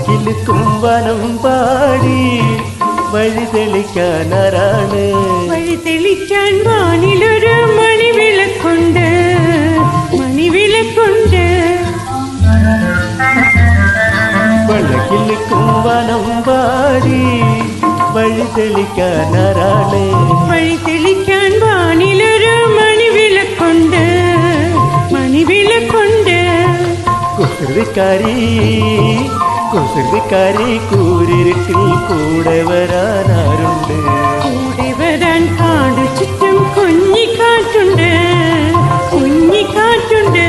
വള്ളക്കിലുക്കും വനം പാടി വഴി തെളിക്കാനാരാണ്? വഴി തെളിക്കാൻ വാനിലൊരു മണിവിളക്കുണ്ട്, മണിവിളക്കുണ്ട്. വള്ളക്കിലുക്കും വനം പാടി വഴി തെളിക്കാനാരാണ്? വഴി തെളിക്കാൻ വാനിലൊരു മണിവിളക്കുണ്ട്, മണിവിളക്കുണ്ട്. കുസൃതിക്കാരി കുസൃതിക്കാരി കൂരിരുട്ടിൽ കൂടെ വരാനാരുണ്ട്? കൂടെ വരാൻ കാടു ചുറ്റും കുഞ്ഞിക്കാറ്റുണ്ട്, കുഞ്ഞിക്കാറ്റുണ്ട്.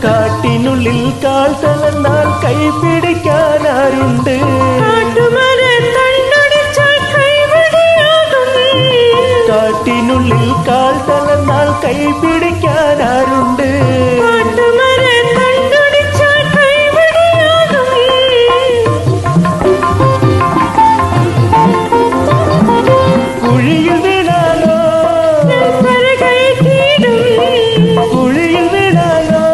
കാട്ടിനുള്ളിൽ കാൽ തളർന്നാൽ കൈ പിടിക്കാനാരുണ്ട്? കാട്ടിനുള്ളിൽ കാൽ തളർന്നാൽ കൈ പിടിക്കാനാരുണ്ട്? കുഴിയിൽ വീണാലോ, കുഴിയിൽ വീണാലോ,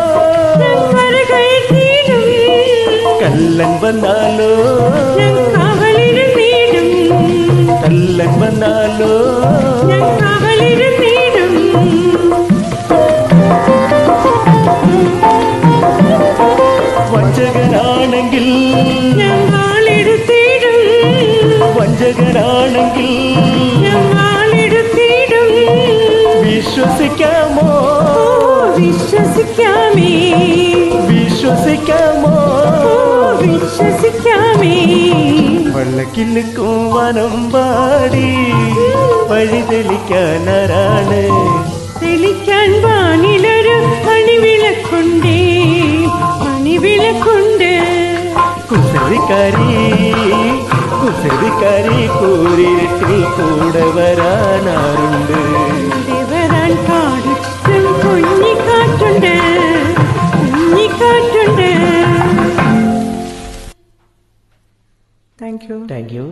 കല്ലൻ വന്നാലോ, കല്ലൻ വന്നാലോ, വഞ്ചകനാണെങ്കിൽ വഞ്ചകനാണെങ്കിൽ വിശ്വസിക്കാമോ, വിശ്വസിക്കാമേ, വിശ്വസിക്കാമോ, വിശ്വസിക്കാമേ. വള്ളക്കിലുക്കും വനം പാടി വഴി തെളിക്കാനാരാണ്? തെളിക്കാൻ വാനിലൊരു മണിവിളക്കുണ്ടേ, മണിവിളക്കുണ്ട്. കുസൃതിക്കാരി കുസൃതിക്കാരി കൂരിരുട്ടിൽ കൂടെ വരാനാരുണ്ട്? കൂടെ വരാൻ കാടു ചുറ്റും കുഞ്ഞിക്കാറ്റുണ്ട്, കുഞ്ഞിക്കാറ്റുണ്ട്. Thank you.